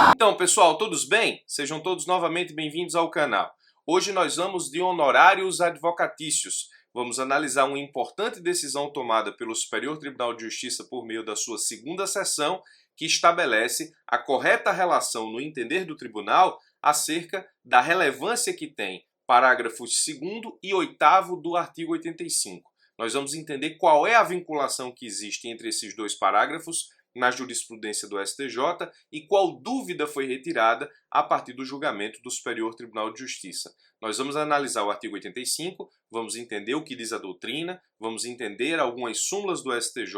Então, pessoal, todos bem? Sejam todos novamente bem-vindos ao canal. Hoje nós vamos de honorários advocatícios. Vamos analisar uma importante decisão tomada pelo Superior Tribunal de Justiça por meio da sua segunda seção, que estabelece a correta relação no entender do tribunal acerca da relevância que tem parágrafos 2º e 8º do artigo 85. Nós vamos entender qual é a vinculação que existe entre esses dois parágrafos na jurisprudência do STJ e qual dúvida foi retirada a partir do julgamento do Superior Tribunal de Justiça. Nós vamos analisar o artigo 85, vamos entender o que diz a doutrina, vamos entender algumas súmulas do STJ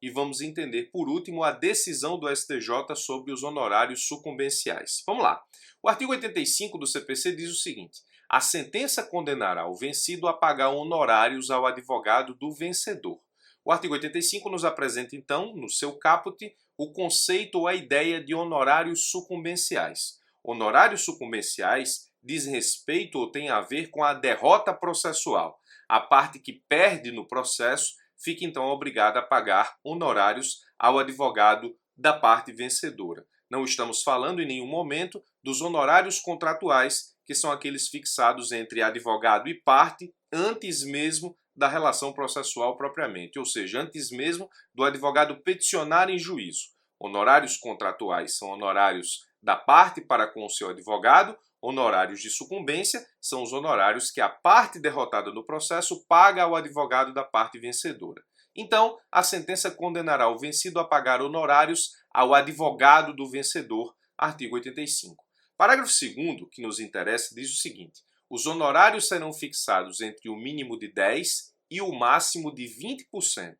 e vamos entender, por último, a decisão do STJ sobre os honorários sucumbenciais. Vamos lá. O artigo 85 do CPC diz o seguinte: a sentença condenará o vencido a pagar honorários ao advogado do vencedor. O artigo 85 nos apresenta, então, no seu caput, o conceito ou a ideia de honorários sucumbenciais. Honorários sucumbenciais diz respeito ou tem a ver com a derrota processual. A parte que perde no processo fica, então, obrigada a pagar honorários ao advogado da parte vencedora. Não estamos falando em nenhum momento dos honorários contratuais, que são aqueles fixados entre advogado e parte, antes mesmo da relação processual propriamente, ou seja, antes mesmo do advogado peticionar em juízo. Honorários contratuais são honorários da parte para com o seu advogado, honorários de sucumbência são os honorários que a parte derrotada no processo paga ao advogado da parte vencedora. Então, a sentença condenará o vencido a pagar honorários ao advogado do vencedor, artigo 85. Parágrafo 2º, que nos interessa, diz o seguinte: os honorários serão fixados entre o mínimo de 10% e o máximo de 20%.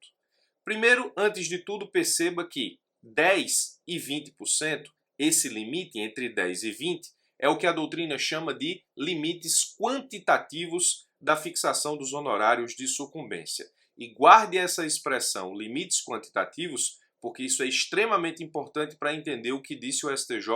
Primeiro, antes de tudo, perceba que 10% e 20%, esse limite entre 10% e 20%, é o que a doutrina chama de limites quantitativos da fixação dos honorários de sucumbência. E guarde essa expressão, limites quantitativos, porque isso é extremamente importante para entender o que disse o STJ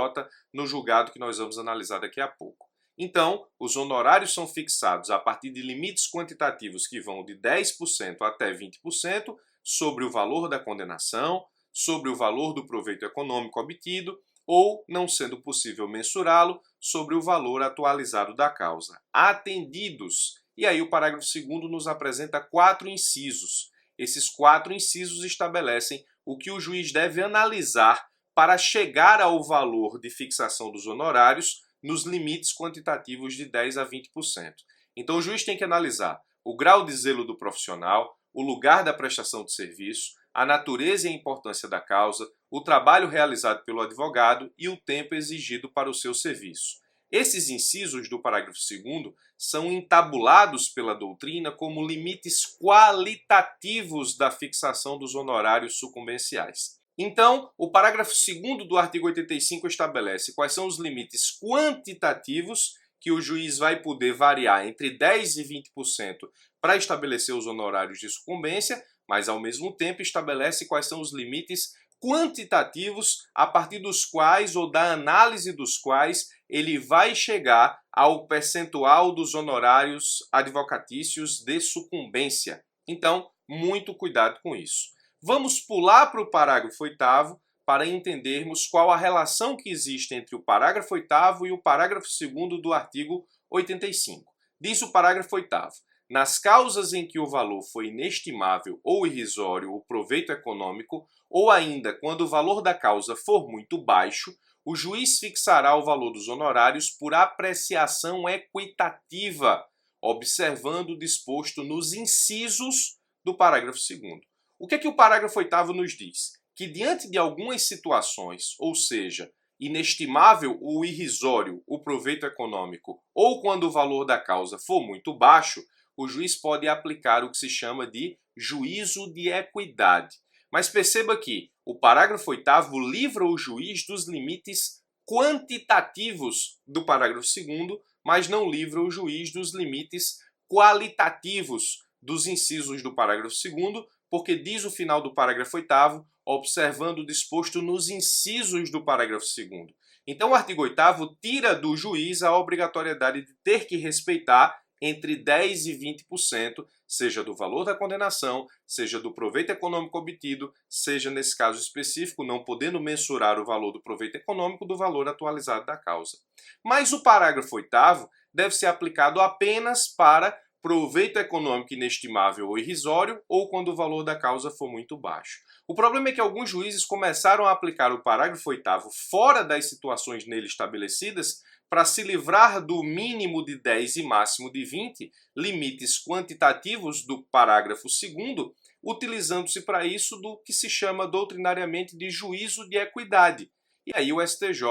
no julgado que nós vamos analisar daqui a pouco. Então, os honorários são fixados a partir de limites quantitativos que vão de 10% até 20% sobre o valor da condenação, sobre o valor do proveito econômico obtido ou, não sendo possível mensurá-lo, sobre o valor atualizado da causa, atendidos. E aí o parágrafo 2º nos apresenta 4 incisos. Esses 4 incisos estabelecem o que o juiz deve analisar para chegar ao valor de fixação dos honorários nos limites quantitativos de 10% a 20%. Então o juiz tem que analisar o grau de zelo do profissional, o lugar da prestação de serviço, a natureza e a importância da causa, o trabalho realizado pelo advogado e o tempo exigido para o seu serviço. Esses incisos do parágrafo 2º são entabulados pela doutrina como limites qualitativos da fixação dos honorários sucumbenciais. Então, o parágrafo 2º do artigo 85 estabelece quais são os limites quantitativos que o juiz vai poder variar entre 10% e 20% para estabelecer os honorários de sucumbência, mas ao mesmo tempo estabelece quais são os limites quantitativos a partir dos quais ou da análise dos quais ele vai chegar ao percentual dos honorários advocatícios de sucumbência. Então, muito cuidado com isso. Vamos pular para o parágrafo 8º para entendermos qual a relação que existe entre o parágrafo 8º e o parágrafo 2º do artigo 85. Diz o parágrafo 8º: nas causas em que o valor foi inestimável ou irrisório o proveito econômico, ou ainda quando o valor da causa for muito baixo, o juiz fixará o valor dos honorários por apreciação equitativa, observando o disposto nos incisos do parágrafo 2º. O que é que o parágrafo 8º nos diz? Que diante de algumas situações, ou seja, inestimável ou irrisório o proveito econômico, ou quando o valor da causa for muito baixo, o juiz pode aplicar o que se chama de juízo de equidade. Mas perceba que o parágrafo 8º livra o juiz dos limites quantitativos do parágrafo 2º, mas não livra o juiz dos limites qualitativos dos incisos do parágrafo 2º, porque diz o final do parágrafo 8º, observando o disposto nos incisos do parágrafo 2º. Então o artigo 8º tira do juiz a obrigatoriedade de ter que respeitar entre 10% e 20%, seja do valor da condenação, seja do proveito econômico obtido, seja, nesse caso específico, não podendo mensurar o valor do proveito econômico do valor atualizado da causa. Mas o parágrafo 8º deve ser aplicado apenas para proveito econômico inestimável ou irrisório ou quando o valor da causa for muito baixo. O problema é que alguns juízes começaram a aplicar o parágrafo 8º fora das situações nele estabelecidas para se livrar do mínimo de 10 e máximo de 20, limites quantitativos do parágrafo 2º, utilizando-se para isso do que se chama doutrinariamente de juízo de equidade. E aí o STJ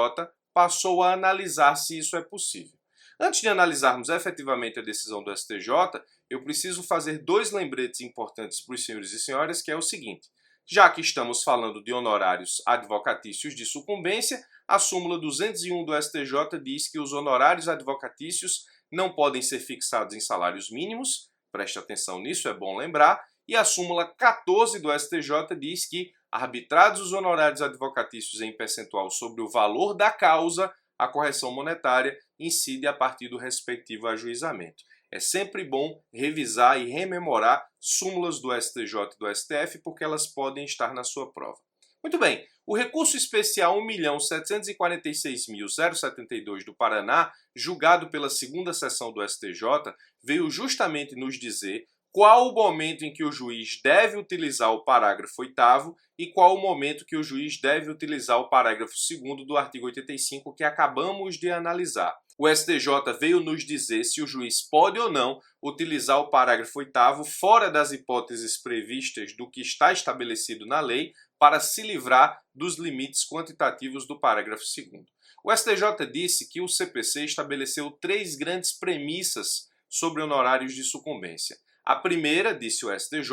passou a analisar se isso é possível. Antes de analisarmos efetivamente a decisão do STJ, eu preciso fazer dois lembretes importantes para os senhores e senhoras, que é o seguinte: já que estamos falando de honorários advocatícios de sucumbência, a súmula 201 do STJ diz que os honorários advocatícios não podem ser fixados em salários mínimos, preste atenção nisso, é bom lembrar, e a súmula 14 do STJ diz que, arbitrados os honorários advocatícios em percentual sobre o valor da causa, a correção monetária incide a partir do respectivo ajuizamento. É sempre bom revisar e rememorar súmulas do STJ e do STF, porque elas podem estar na sua prova. Muito bem, o recurso especial 1.746.072 do Paraná, julgado pela segunda sessão do STJ, veio justamente nos dizer qual o momento em que o juiz deve utilizar o parágrafo 8º e qual o momento que o juiz deve utilizar o parágrafo 2º do artigo 85 que acabamos de analisar. O STJ veio nos dizer se o juiz pode ou não utilizar o parágrafo 8º fora das hipóteses previstas do que está estabelecido na lei para se livrar dos limites quantitativos do parágrafo 2º. O STJ disse que o CPC estabeleceu 3 grandes premissas sobre honorários de sucumbência. A primeira, disse o STJ,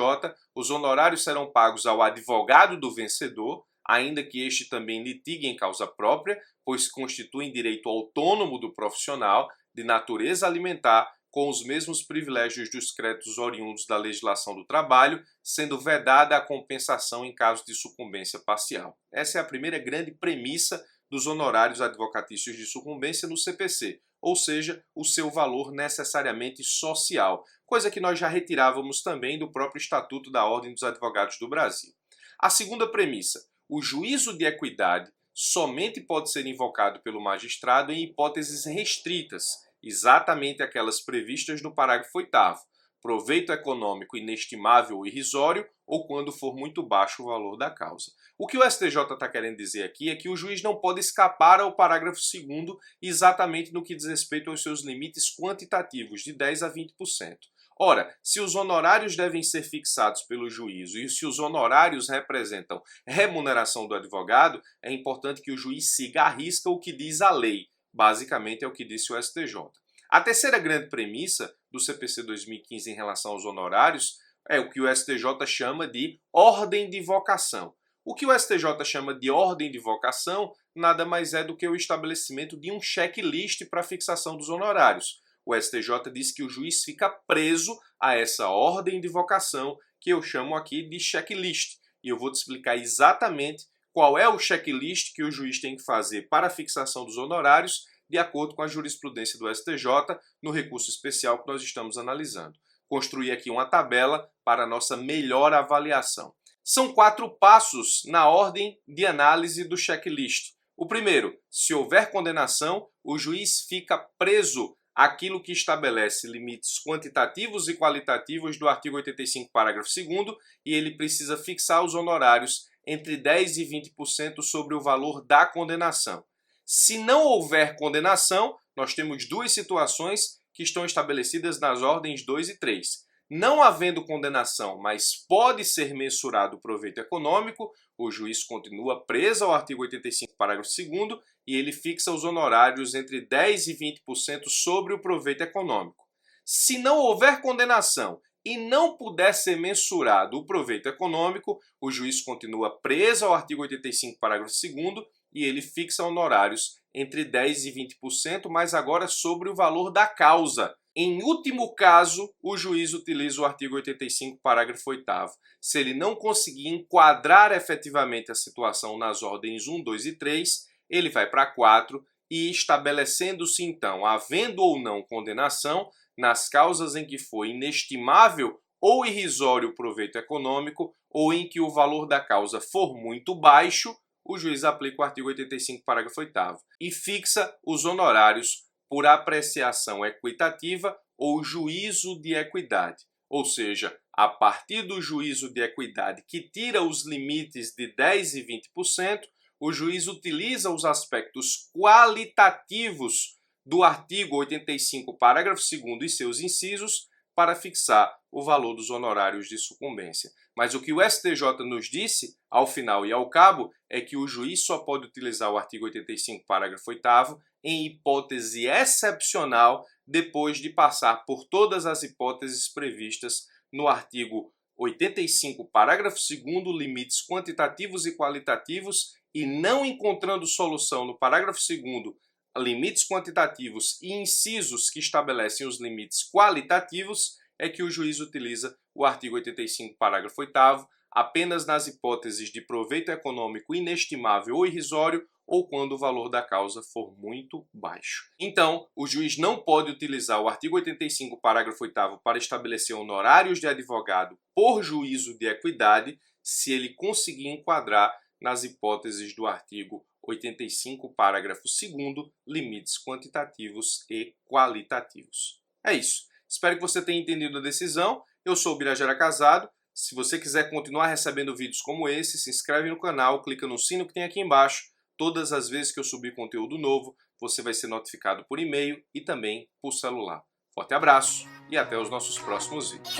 os honorários serão pagos ao advogado do vencedor, ainda que este também litigue em causa própria, pois constituem direito autônomo do profissional, de natureza alimentar, com os mesmos privilégios dos créditos oriundos da legislação do trabalho, sendo vedada a compensação em caso de sucumbência parcial. Essa é a primeira grande premissa dos honorários advocatícios de sucumbência no CPC, ou seja, o seu valor necessariamente social, coisa que nós já retirávamos também do próprio Estatuto da Ordem dos Advogados do Brasil. A segunda premissa, o juízo de equidade somente pode ser invocado pelo magistrado em hipóteses restritas, exatamente aquelas previstas no parágrafo 8º, proveito econômico inestimável ou irrisório ou quando for muito baixo o valor da causa. O que o STJ está querendo dizer aqui é que o juiz não pode escapar ao parágrafo 2º exatamente no que diz respeito aos seus limites quantitativos de 10% a 20%. Ora, se os honorários devem ser fixados pelo juízo e se os honorários representam remuneração do advogado, é importante que o juiz siga à risca o que diz a lei. Basicamente é o que disse o STJ. A terceira grande premissa do CPC 2015 em relação aos honorários é o que o STJ chama de ordem de vocação. O que o STJ chama de ordem de vocação nada mais é do que o estabelecimento de um checklist para a fixação dos honorários. O STJ diz que o juiz fica preso a essa ordem de vocação que eu chamo aqui de checklist. E eu vou te explicar exatamente qual é o checklist que o juiz tem que fazer para a fixação dos honorários de acordo com a jurisprudência do STJ no recurso especial que nós estamos analisando. Construir aqui uma tabela para a nossa melhor avaliação. São 4 passos na ordem de análise do checklist. O primeiro, se houver condenação, o juiz fica preso àquilo que estabelece limites quantitativos e qualitativos do artigo 85, parágrafo 2º, e ele precisa fixar os honorários entre 10% e 20% sobre o valor da condenação. Se não houver condenação, nós temos 2 situações que estão estabelecidas nas ordens 2 e 3. Não havendo condenação, mas pode ser mensurado o proveito econômico, o juiz continua preso ao artigo 85, parágrafo 2º, e ele fixa os honorários entre 10% e 20% sobre o proveito econômico. Se não houver condenação e não puder ser mensurado o proveito econômico, o juiz continua preso ao artigo 85, parágrafo 2º, e ele fixa honorários entre 10% e 20%, mas agora sobre o valor da causa. Em último caso, o juiz utiliza o artigo 85, parágrafo 8º. Se ele não conseguir enquadrar efetivamente a situação nas ordens 1, 2 e 3, ele vai para 4 e, estabelecendo-se então, havendo ou não condenação, nas causas em que foi inestimável ou irrisório o proveito econômico ou em que o valor da causa for muito baixo, o juiz aplica o artigo 85, parágrafo 8º e fixa os honorários por apreciação equitativa ou juízo de equidade. Ou seja, a partir do juízo de equidade que tira os limites de 10% e 20%, o juiz utiliza os aspectos qualitativos do artigo 85, parágrafo 2º e seus incisos para fixar o valor dos honorários de sucumbência. Mas o que o STJ nos disse, ao final e ao cabo, é que o juiz só pode utilizar o artigo 85, parágrafo 8º em hipótese excepcional, depois de passar por todas as hipóteses previstas no artigo 85, parágrafo 2º, limites quantitativos e qualitativos, e não encontrando solução no parágrafo 2º, limites quantitativos e incisos que estabelecem os limites qualitativos, é que o juiz utiliza o artigo 85, parágrafo 8º, apenas nas hipóteses de proveito econômico inestimável ou irrisório, ou quando o valor da causa for muito baixo. Então, o juiz não pode utilizar o artigo 85, parágrafo 8º para estabelecer honorários de advogado por juízo de equidade, se ele conseguir enquadrar nas hipóteses do artigo 85, parágrafo 2º, limites quantitativos e qualitativos. É isso. Espero que você tenha entendido a decisão. Eu sou o Birajara Casado. Se você quiser continuar recebendo vídeos como esse, se inscreve no canal, clica no sino que tem aqui embaixo. Todas as vezes que eu subir conteúdo novo, você vai ser notificado por e-mail e também por celular. Forte abraço e até os nossos próximos vídeos.